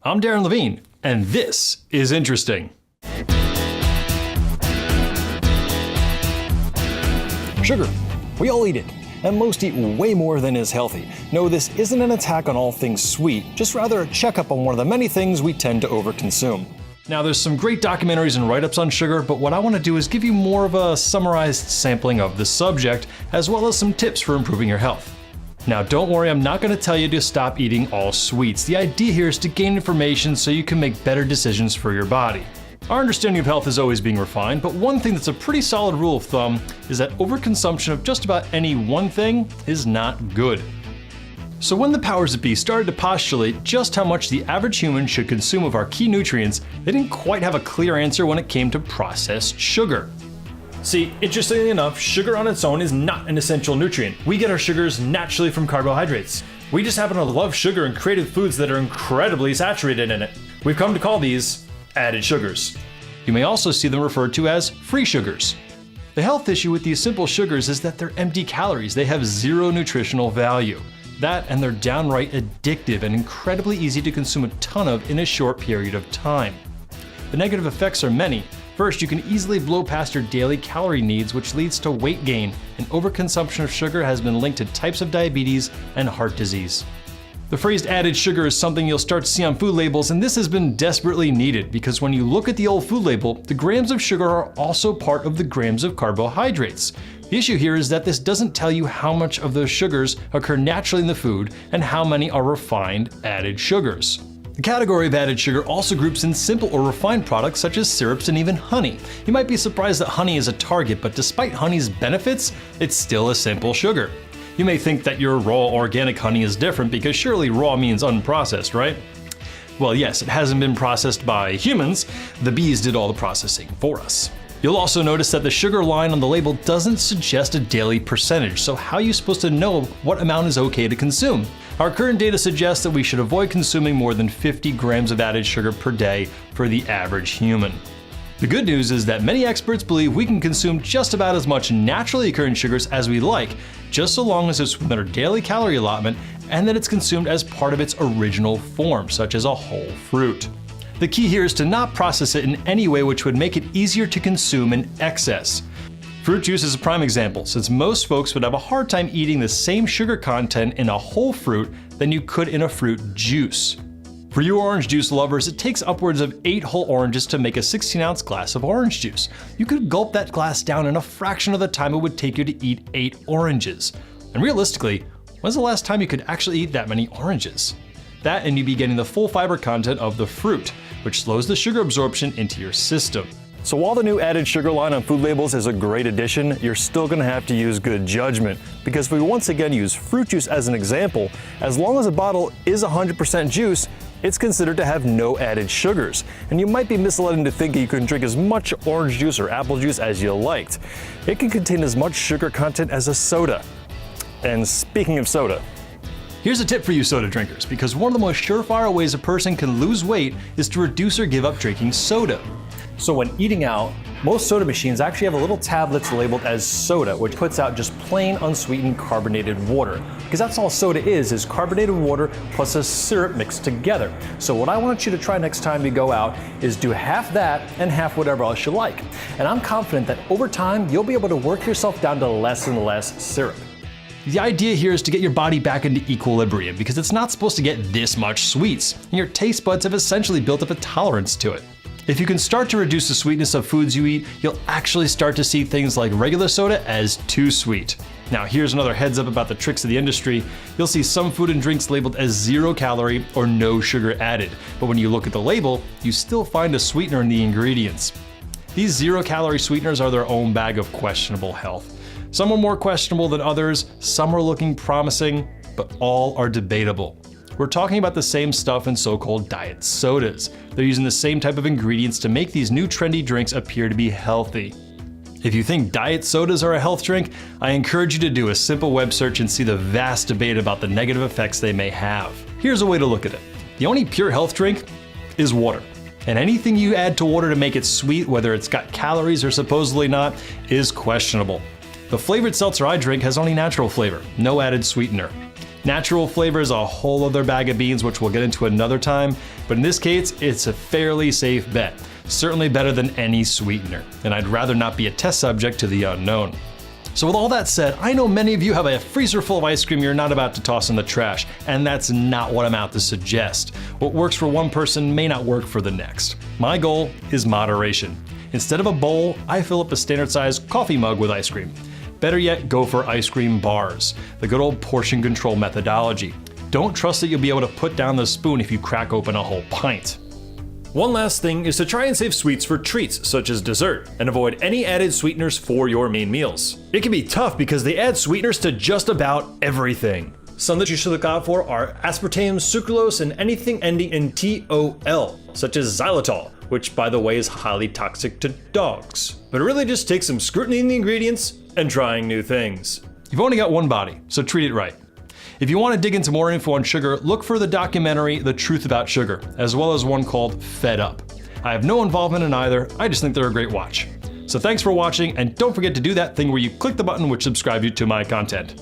I'm Darren Levine, and this is Interesting. Sugar. We all eat it, and most eat way more than is healthy. No, this isn't an attack on all things sweet, just rather a checkup on one of the many things we tend to overconsume. Now, there's some great documentaries and write-ups on sugar, but what I want to do is give you more of a summarized sampling of the subject, as well as some tips for improving your health. Now, don't worry, I'm not going to tell you to stop eating all sweets. The idea here is to gain information so you can make better decisions for your body. Our understanding of health is always being refined, but one thing that's a pretty solid rule of thumb is that overconsumption of just about any one thing is not good. So when the powers that be started to postulate just how much the average human should consume of our key nutrients, they didn't quite have a clear answer when it came to processed sugar. See, interestingly enough, sugar on its own is not an essential nutrient. We get our sugars naturally from carbohydrates. We just happen to love sugar and created foods that are incredibly saturated in it. We've come to call these added sugars. You may also see them referred to as free sugars. The health issue with these simple sugars is that they're empty calories. They have zero nutritional value. That and they're downright addictive and incredibly easy to consume a ton of in a short period of time. The negative effects are many. First, you can easily blow past your daily calorie needs, which leads to weight gain, and overconsumption of sugar has been linked to types of diabetes and heart disease. The phrase added sugar is something you'll start to see on food labels, and this has been desperately needed because when you look at the old food label, the grams of sugar are also part of the grams of carbohydrates. The issue here is that this doesn't tell you how much of those sugars occur naturally in the food and how many are refined added sugars. The category of added sugar also groups in simple or refined products such as syrups and even honey. You might be surprised that honey is a target, but despite honey's benefits, it's still a simple sugar. You may think that your raw organic honey is different because surely raw means unprocessed, right? Well, yes, it hasn't been processed by humans. The bees did all the processing for us. You'll also notice that the sugar line on the label doesn't suggest a daily percentage, so how are you supposed to know what amount is okay to consume? Our current data suggests that we should avoid consuming more than 50 grams of added sugar per day for the average human. The good news is that many experts believe we can consume just about as much naturally occurring sugars as we like, just so long as it's within our daily calorie allotment and that it's consumed as part of its original form, such as a whole fruit. The key here is to not process it in any way which would make it easier to consume in excess. Fruit juice is a prime example, since most folks would have a hard time eating the same sugar content in a whole fruit than you could in a fruit juice. For you orange juice lovers, it takes upwards of 8 whole oranges to make a 16-ounce glass of orange juice. You could gulp that glass down in a fraction of the time it would take you to eat 8 oranges. And realistically, when's the last time you could actually eat that many oranges? That and you'd be getting the full fiber content of the fruit, which slows the sugar absorption into your system. So while the new added sugar line on food labels is a great addition, you're still going to have to use good judgment. Because if we once again use fruit juice as an example, as long as a bottle is 100% juice, it's considered to have no added sugars. And you might be misled into thinking you can drink as much orange juice or apple juice as you liked. It can contain as much sugar content as a soda. And speaking of soda, here's a tip for you soda drinkers, because one of the most surefire ways a person can lose weight is to reduce or give up drinking soda. so when eating out, most soda machines actually have a little tab that's labeled as soda, which puts out just plain unsweetened carbonated water. Because that's all soda is carbonated water plus a syrup mixed together. So what I want you to try next time you go out is do half that and half whatever else you like. And I'm confident that over time, you'll be able to work yourself down to less and less syrup. The idea here is to get your body back into equilibrium because it's not supposed to get this much sweets, and your taste buds have essentially built up a tolerance to it. If you can start to reduce the sweetness of foods you eat, you'll actually start to see things like regular soda as too sweet. Now here's another heads up about the tricks of the industry. You'll see some food and drinks labeled as 0 calorie or no sugar added, but when you look at the label, you still find a sweetener in the ingredients. These 0 calorie sweeteners are their own bag of questionable health. Some are more questionable than others, some are looking promising, but all are debatable. We're talking about the same stuff in so-called diet sodas. They're using the same type of ingredients to make these new trendy drinks appear to be healthy. If you think diet sodas are a health drink, I encourage you to do a simple web search and see the vast debate about the negative effects they may have. Here's a way to look at it. The only pure health drink is water. And anything you add to water to make it sweet, whether it's got calories or supposedly not, is questionable. The flavored seltzer I drink has only natural flavor, no added sweetener. Natural flavor is a whole other bag of beans, which we'll get into another time, but in this case, it's a fairly safe bet. Certainly better than any sweetener, and I'd rather not be a test subject to the unknown. So with all that said, I know many of you have a freezer full of ice cream you're not about to toss in the trash, and that's not what I'm out to suggest. What works for one person may not work for the next. My goal is moderation. Instead of a bowl, I fill up a standard sized coffee mug with ice cream. Better yet, go for ice cream bars, the good old portion control methodology. Don't trust that you'll be able to put down the spoon if you crack open a whole pint. One last thing is to try and save sweets for treats such as dessert, and avoid any added sweeteners for your main meals. It can be tough because they add sweeteners to just about everything. Some that you should look out for are aspartame, sucralose, and anything ending in TOL, such as xylitol, which by the way is highly toxic to dogs. But it really just takes some scrutiny in the ingredients and trying new things. You've only got one body, so treat it right. If you want to dig into more info on sugar, look for the documentary The Truth About Sugar, as well as one called Fed Up. I have no involvement in either, I just think they're a great watch. So thanks for watching, and don't forget to do that thing where you click the button which subscribes you to my content.